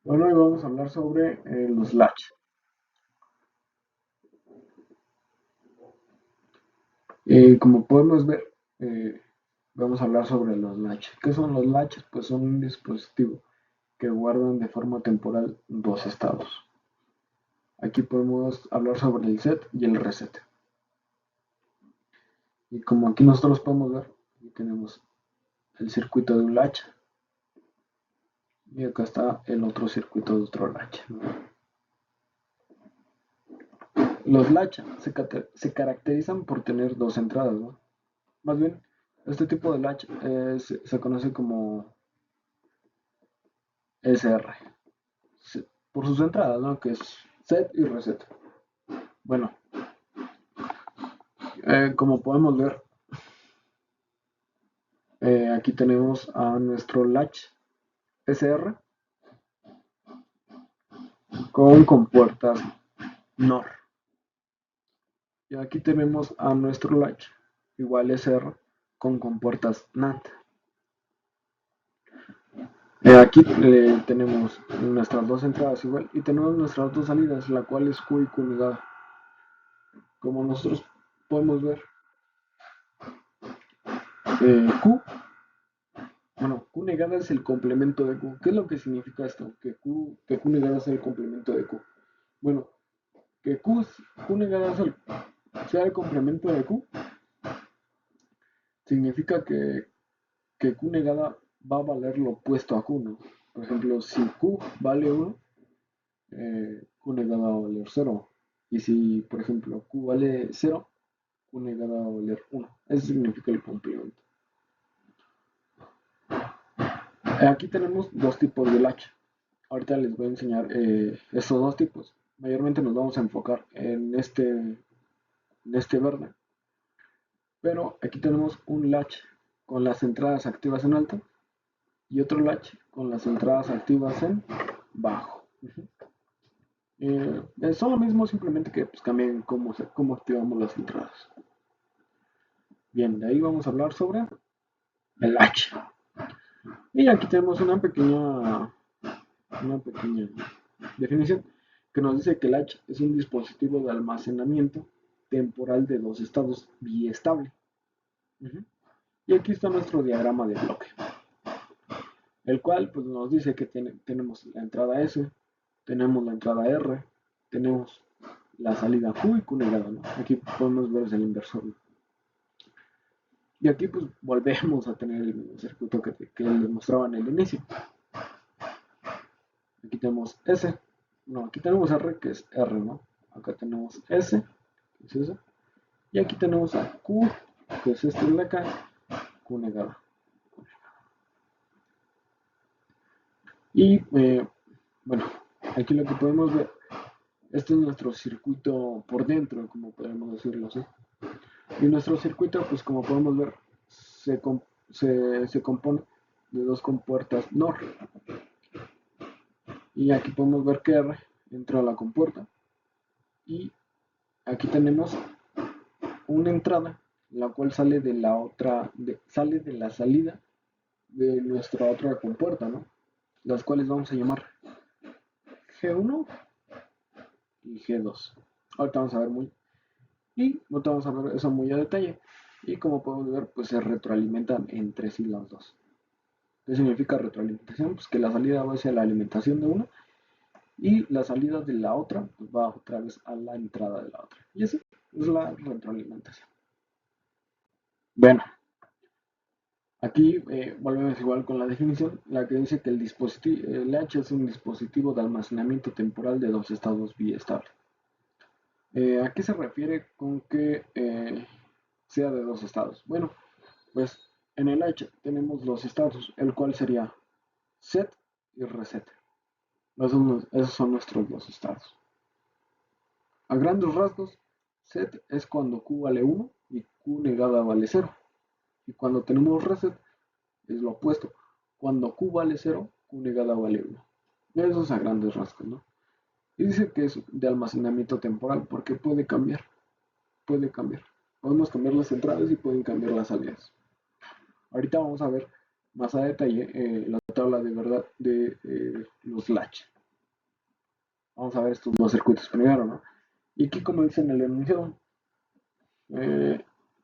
Bueno, hoy vamos a hablar sobre los latch. Como podemos ver, eh, vamos a hablar sobre los latches. ¿Qué son los latches? Pues son un dispositivo que guardan de forma temporal dos estados. Aquí podemos hablar sobre el set y el reset. Y como aquí nosotros podemos ver, aquí tenemos el circuito de un latch y acá está el otro circuito de otro latch, ¿no? Los latch se caracterizan por tener dos entradas, ¿no? Más bien, este tipo de latch se conoce como SR, por sus entradas, ¿no? Que es set y reset. Bueno, como podemos ver, aquí tenemos a nuestro latch SR con compuertas NOR. Y aquí tenemos a nuestro latch igual SR con compuertas NAND. Aquí tenemos nuestras dos entradas igual y tenemos nuestras dos salidas, la cual es Q y Q negada. Como nosotros podemos ver, Q, bueno, Q negada es el complemento de Q. ¿Qué es lo que significa esto? Que Q negada es el complemento de Q. Bueno, que Q negada sea el complemento de Q, significa que Q negada va a valer lo opuesto a Q, ¿no? Por ejemplo, si Q vale 1, Q negada va a valer 0. Y si, por ejemplo, Q vale 0, Q negada va a valer 1. Eso significa el complemento. Aquí tenemos dos tipos de latch. Ahorita les voy a enseñar estos dos tipos. Mayormente nos vamos a enfocar en este verde. Pero aquí tenemos un latch con las entradas activas en alto y otro latch con las entradas activas en bajo. Son lo mismo, simplemente que pues, cambian cómo activamos las entradas. Bien, de ahí vamos a hablar sobre el latch. Y aquí tenemos una pequeña definición que nos dice que el latch es un dispositivo de almacenamiento temporal de dos estados biestable. Uh-huh. Y aquí está nuestro diagrama de bloque, el cual pues, nos dice que tenemos la entrada S, tenemos la entrada R, tenemos la salida Q y Q negada, ¿no? Aquí podemos ver el inversor, ¿no? Y aquí pues volvemos a tener el mismo circuito que les mostraba en el inicio. Aquí tenemos S, no, aquí tenemos R, que es R, ¿no? Acá tenemos S, que es eso, y aquí tenemos a Q, que es este de acá, Q negada. Y bueno, aquí lo que podemos ver, este es nuestro circuito por dentro, como podemos decirlo así. Y nuestro circuito, pues como podemos ver, se compone de dos compuertas NOR. Y aquí podemos ver que R entra a la compuerta. Y aquí tenemos una entrada, la cual sale de la otra, sale de la salida de nuestra otra compuerta, ¿no? Las cuales vamos a llamar G1 y G2. Ahorita vamos a ver ahorita vamos a ver eso muy a detalle. Y como podemos ver, pues se retroalimentan entre sí las dos. ¿Qué significa retroalimentación? Pues que la salida va hacia la alimentación de una y la salida de la otra pues va otra vez a la entrada de la otra. Y así es la retroalimentación. Bueno, aquí volvemos igual con la definición, la que dice que el H es un dispositivo de almacenamiento temporal de dos estados biestables. ¿A qué se refiere con que sea de dos estados? Bueno, pues en el H tenemos dos estados, el cual sería set y reset. Esos son nuestros dos estados. A grandes rasgos, set es cuando Q vale 1 y Q negada vale 0. Y cuando tenemos reset es lo opuesto. Cuando Q vale 0, Q negada vale 1. Eso es a grandes rasgos, ¿no? Y dice que es de almacenamiento temporal porque puede cambiar. Puede cambiar. Podemos cambiar las entradas y pueden cambiar las salidas. Ahorita vamos a ver más a detalle la tabla de verdad de los latch. Vamos a ver estos dos circuitos primero, ¿no? Y aquí, como dice en el enunciado,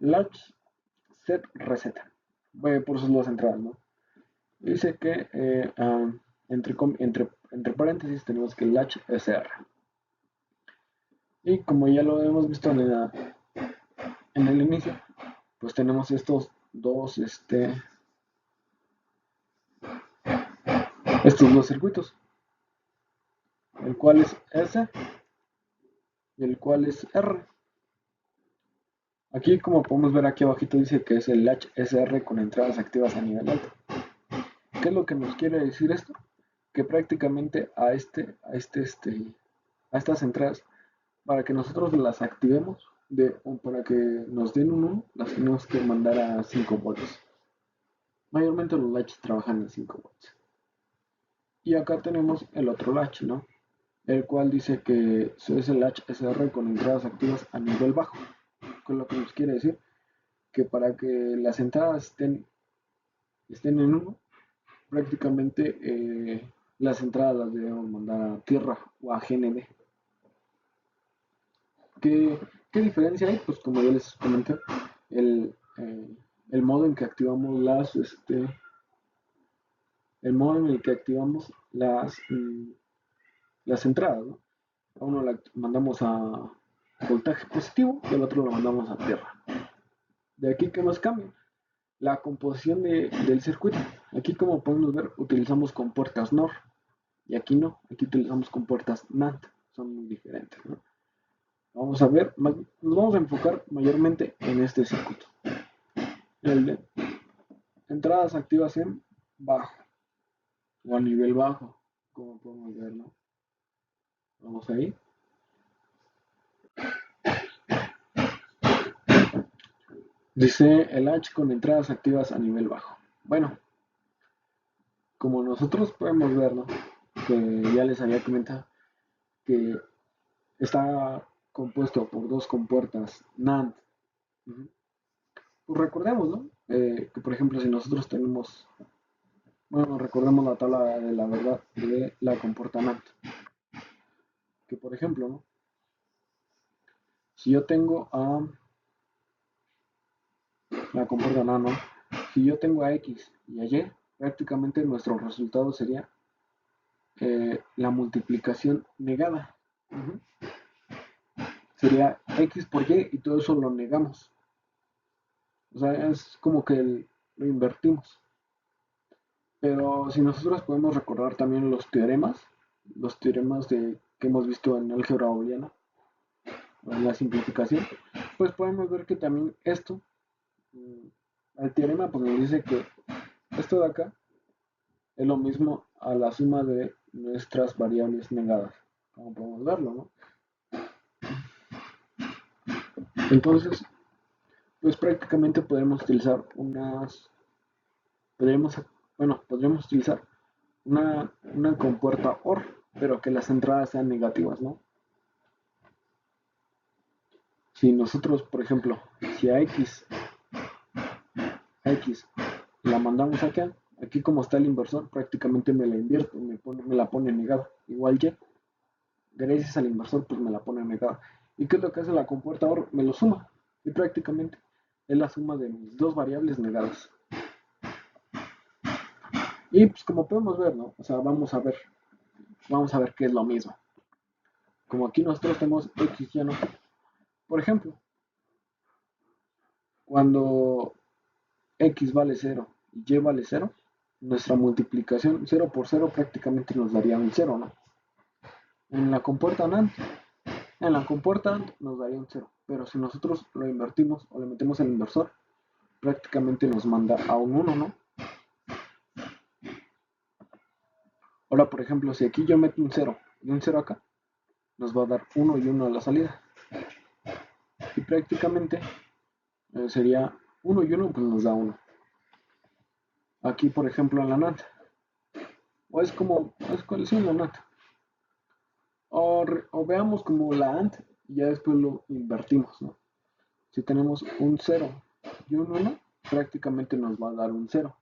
latch set reset. Por sus dos entradas, ¿no? Dice que entre paréntesis tenemos que latch SR. Y como ya lo hemos visto en el inicio, pues tenemos estos dos circuitos, el cual es S y el cual es R. Aquí, como podemos ver aquí abajito, dice que es el latch SR con entradas activas a nivel alto. ¿Qué es lo que nos quiere decir esto? Que prácticamente a estas entradas, para que nosotros las activemos, o para que nos den un 1, las tenemos que mandar a 5 volts. Mayormente los latches trabajan en 5 volts. Y acá tenemos el otro latch, ¿no? El cual dice que es el latch SR con entradas activas a nivel bajo. Con lo que nos quiere decir que para que las entradas estén en 1, prácticamente las entradas las debemos mandar a tierra o a GND. ¿Qué diferencia hay? Pues como ya les comenté, el, eh, el modo en que activamos el modo en el que activamos las entradas, ¿no? A uno la mandamos a voltaje positivo y al otro lo mandamos a tierra. De aquí, ¿qué más cambia? La composición del circuito. Aquí, como podemos ver, utilizamos compuertas NOR y aquí no, aquí utilizamos compuertas NAND, son muy diferentes, ¿no? Vamos a ver, nos vamos a enfocar mayormente en este circuito. El de entradas activas en bajo o a nivel bajo, como podemos ver, ¿no? Vamos ahí. Dice el H con entradas activas a nivel bajo. Bueno, como nosotros podemos ver, ¿no? Que ya les había comentado que está compuesto por dos compuertas NAND. Pues recordemos, ¿no? Que por ejemplo, si nosotros tenemos, bueno, recordemos la tabla de la verdad de la compuerta NAND. Que por ejemplo, ¿no? Si yo tengo a la compuerta NAND, ¿no? Si yo tengo a X y a Y, prácticamente nuestro resultado sería la multiplicación negada. Sería X por Y y todo eso lo negamos. O sea, es como que lo invertimos. Pero si nosotros podemos recordar también los teoremas que hemos visto en álgebra booleana, en la simplificación, pues podemos ver que también el teorema pues nos dice que esto de acá es lo mismo a la suma de nuestras variables negadas, como podemos verlo, ¿no? Entonces, pues prácticamente podemos utilizar podríamos, podríamos utilizar una compuerta OR, pero que las entradas sean negativas, ¿no? Si nosotros, por ejemplo, si a X la mandamos acá, aquí como está el inversor, prácticamente me la invierto, me la pone negada. Igual Y, gracias al inversor, pues me la pone negada. ¿Y qué es lo que hace la compuerta OR? Me lo suma. Y prácticamente es la suma de mis dos variables negadas. Y pues como podemos ver, ¿no? O sea, vamos a ver qué es lo mismo. Como aquí nosotros tenemos X ya no. Por ejemplo, cuando X vale 0 y Y vale 0, nuestra multiplicación 0 por 0 prácticamente nos daría un 0, ¿no? En la compuerta NAND, nos daría un 0, pero si nosotros lo invertimos o le metemos el inversor, prácticamente nos manda a un 1, ¿no? Ahora, por ejemplo, si aquí yo meto un 0 y un 0 acá, nos va a dar 1 y 1 a la salida. Y prácticamente sería 1 y 1, pues nos da 1. Aquí, por ejemplo, en la NAND. O es la NAND. O veamos como la AND y ya después lo invertimos, ¿no? Si tenemos un 0 y un 1, prácticamente nos va a dar un 0.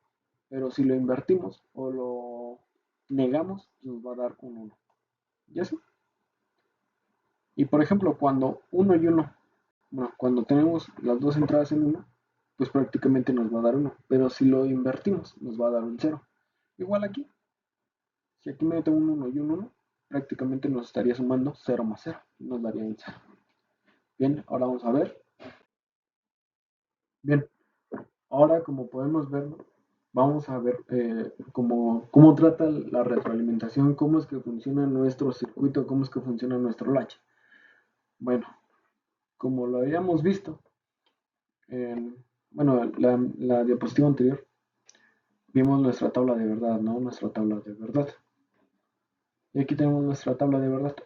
Pero si lo invertimos o lo negamos, nos va a dar un 1. ¿Ya sé? Y por ejemplo, cuando uno y uno, bueno, cuando tenemos las dos entradas en uno, pues prácticamente nos va a dar uno. Pero si lo invertimos, nos va a dar un cero. Igual aquí, si aquí meto un uno y un uno, prácticamente nos estaría sumando cero más cero. Nos daría un cero. Bien, ahora vamos a ver. Bien, ahora como podemos ver, vamos a ver cómo trata la retroalimentación, cómo es que funciona nuestro circuito, cómo es que funciona nuestro latch. Bueno, como lo habíamos visto, bueno, la diapositiva anterior, vimos nuestra tabla de verdad, ¿no? Nuestra tabla de verdad. Y aquí tenemos nuestra tabla de verdad.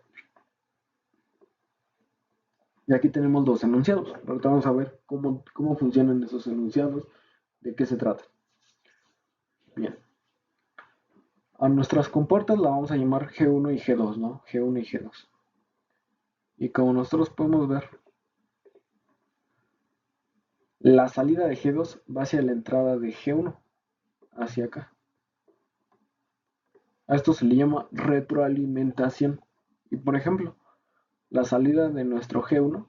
Y aquí tenemos los enunciados. Ahorita vamos a ver cómo funcionan esos enunciados, de qué se trata. Bien. A nuestras compuertas la vamos a llamar G1 y G2, ¿no? G1 y G2. Y como nosotros podemos ver, la salida de G2 va hacia la entrada de G1, hacia acá. A esto se le llama retroalimentación. Y por ejemplo, la salida de nuestro G1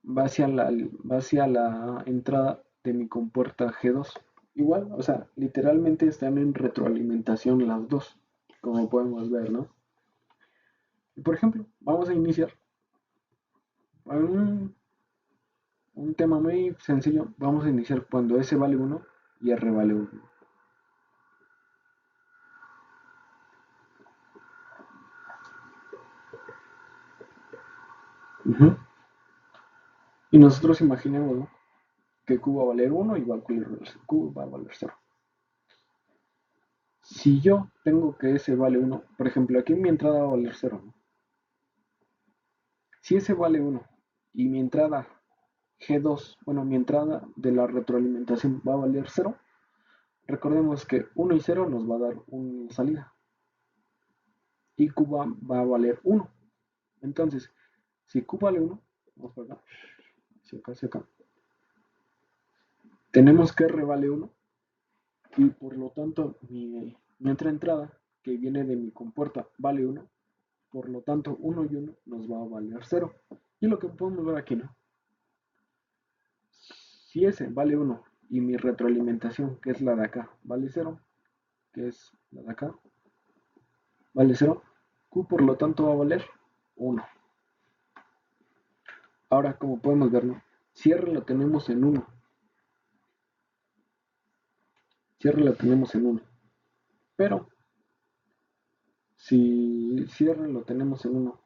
va hacia la entrada de mi compuerta G2. Igual, o sea, literalmente están en retroalimentación las dos, como podemos ver, ¿no? Y por ejemplo, vamos a iniciar un tema muy sencillo. Vamos a iniciar cuando S vale 1 y R vale 1. Y nosotros imaginemos, ¿no? Que Q va a valer 1 igual Q va a valer 0. Si yo tengo que S vale 1, por ejemplo, aquí mi entrada va a valer 0, ¿no? Si S vale 1 y mi entrada G2, bueno, mi entrada de la retroalimentación va a valer 0, recordemos que 1 y 0 nos va a dar una salida. Y Q va a valer 1. Entonces, si Q vale 1, vamos por acá, hacia acá, tenemos que R vale 1 y por lo tanto mi otra entrada que viene de mi compuerta vale 1, por lo tanto 1 y 1 nos va a valer 0. Y lo que podemos ver aquí, ¿no? Si S vale 1 y mi retroalimentación, que es la de acá, vale 0, que es la de acá, vale 0, Q por lo tanto va a valer 1. Ahora, como podemos ver, ¿no? Si R lo tenemos en 1, si R lo tenemos en 1, pero si R lo tenemos en 1,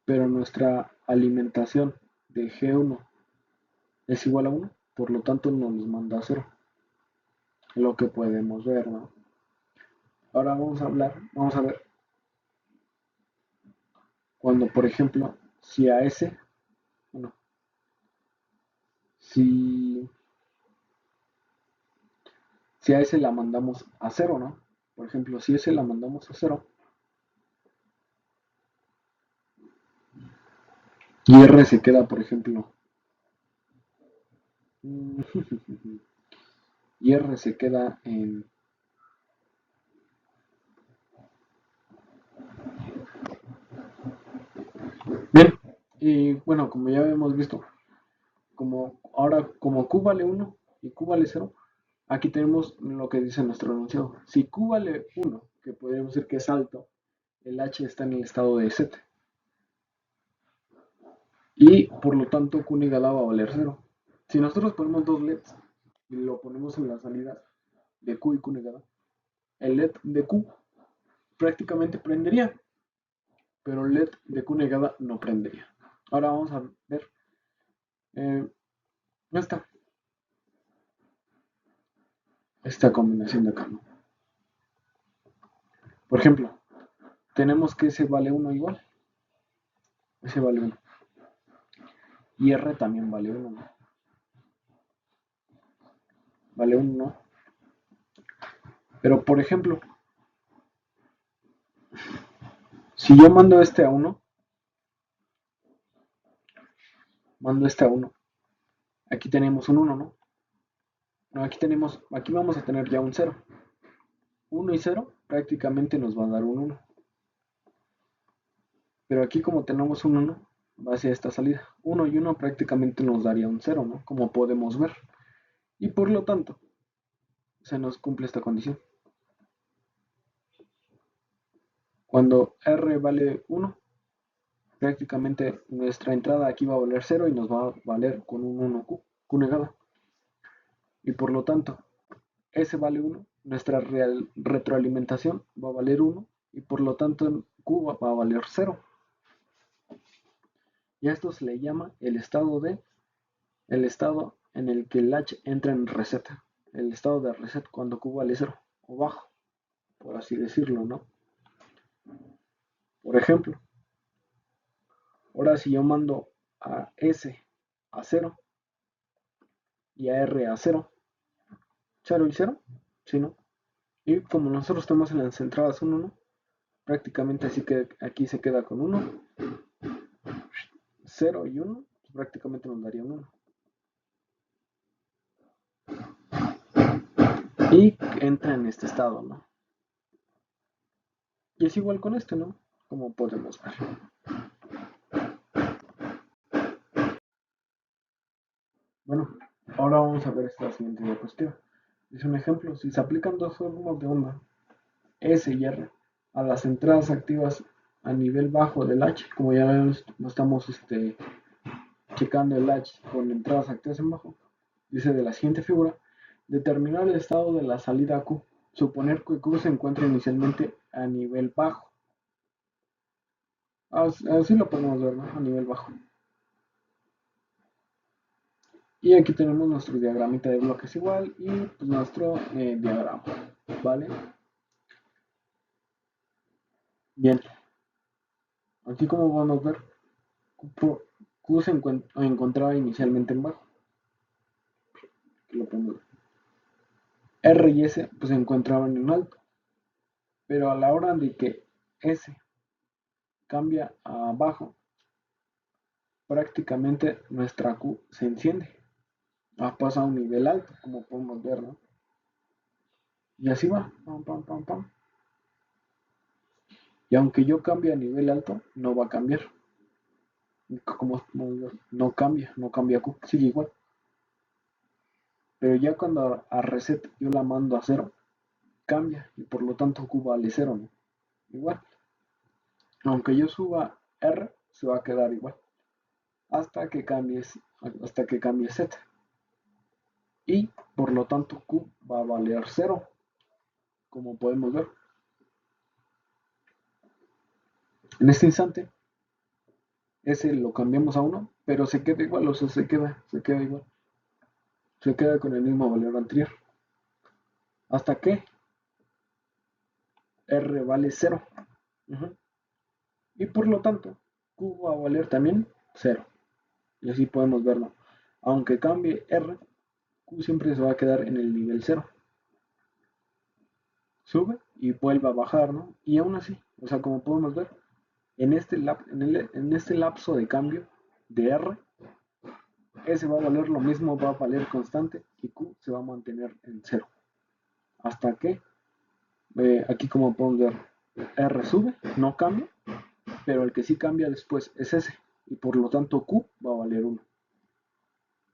pero nuestra alimentación de G1 es igual a 1, por lo tanto nos manda a 0, lo que podemos ver, ¿no? Ahora vamos a ver, cuando por ejemplo, si a S, bueno, si, si a S la mandamos a 0, ¿no? Por ejemplo, si S la mandamos a 0 y R se queda, por ejemplo, y R se queda en... Bien, y bueno, como ya hemos visto, como Q vale 1 y Q vale 0, aquí tenemos lo que dice nuestro enunciado. Si Q vale 1, que podríamos decir que es alto, el H está en el estado de set. Y por lo tanto Q negada va a valer 0. Si nosotros ponemos dos LEDs y lo ponemos en la salida de Q y Q negada, el LED de Q prácticamente prendería, pero el LED de Q negada no prendería. Ahora vamos a ver esta combinación de acá, ¿no? Por ejemplo, tenemos que S vale 1 igual, S vale 1. Y R también vale 1, ¿no? Vale 1, ¿no? Pero por ejemplo, si yo mando este a 1, mando este a 1, aquí tenemos un 1, ¿no? No, aquí vamos a tener ya un 0. 1 y 0 prácticamente nos va a dar un 1. Pero aquí como tenemos un 1, va hacia esta salida. 1 y 1 prácticamente nos daría un 0, ¿no? Como podemos ver. Y por lo tanto, se nos cumple esta condición. Cuando R vale 1, prácticamente nuestra entrada aquí va a valer 0 y nos va a valer con un 1Q, Q negada. Y por lo tanto, S vale 1, nuestra retroalimentación va a valer 1 y por lo tanto Q va a valer 0. Y a esto se le llama el estado en el que el H entra en reset. El estado de reset cuando Q vale 0 o bajo, por así decirlo, ¿no? Por ejemplo, ahora si yo mando a S a 0 y a R a 0, 0 y 0, ¿sí, no? Y como nosotros estamos en las entradas 1, ¿no? Prácticamente así que aquí se queda con 1, 0 y 1, pues prácticamente nos daría un 1. Y entra en este estado, ¿no? Y es igual con este, ¿no? Como podemos ver. Bueno, ahora vamos a ver esta siguiente diapositiva. Es un ejemplo, si se aplican dos formas de onda, S y R, a las entradas activas a nivel bajo del H, como ya estamos checando el H con entradas activas en bajo, dice de la siguiente figura, determinar el estado de la salida Q, suponer que Q se encuentra inicialmente a nivel bajo. Así lo podemos ver, ¿no? A nivel bajo. Y aquí tenemos nuestro diagramita de bloques igual y pues nuestro diagrama, ¿vale? Bien, aquí como podemos ver, Q se encontraba inicialmente en bajo. Aquí lo podemos ver. R y S pues se encontraban en alto. Pero a la hora de que S cambia a bajo, prácticamente nuestra Q se enciende. Pasa a un nivel alto, como podemos ver, ¿no? Y así va, pam, pam, pam, pam. Y aunque yo cambie a nivel alto, no va a cambiar. Como no cambia Q, sigue igual. Pero ya cuando a reset yo la mando a 0, cambia y por lo tanto Q vale 0, ¿no? Igual. Aunque yo suba R, se va a quedar igual. Hasta que cambie Z. Y por lo tanto Q va a valer 0, como podemos ver. En este instante, S lo cambiamos a 1, pero se queda igual, o sea, se queda igual. Se queda con el mismo valor anterior. Hasta que R vale 0. Y por lo tanto, Q va a valer también 0. Y así podemos verlo. Aunque cambie R, Q siempre se va a quedar en el nivel 0. Sube y vuelve a bajar, ¿no? Y aún así, o sea, como podemos ver, en este lapso de cambio de R, S va a valer lo mismo, va a valer constante y Q se va a mantener en 0. Hasta que, aquí como podemos ver, R sube, no cambia, pero el que sí cambia después es S. Y por lo tanto Q va a valer 1.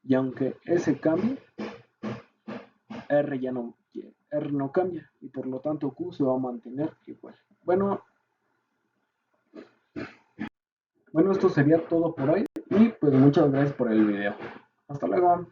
Y aunque S cambie, R no cambia y por lo tanto Q se va a mantener igual. Bueno, esto sería todo por hoy y pues muchas gracias por el video. Hasta luego.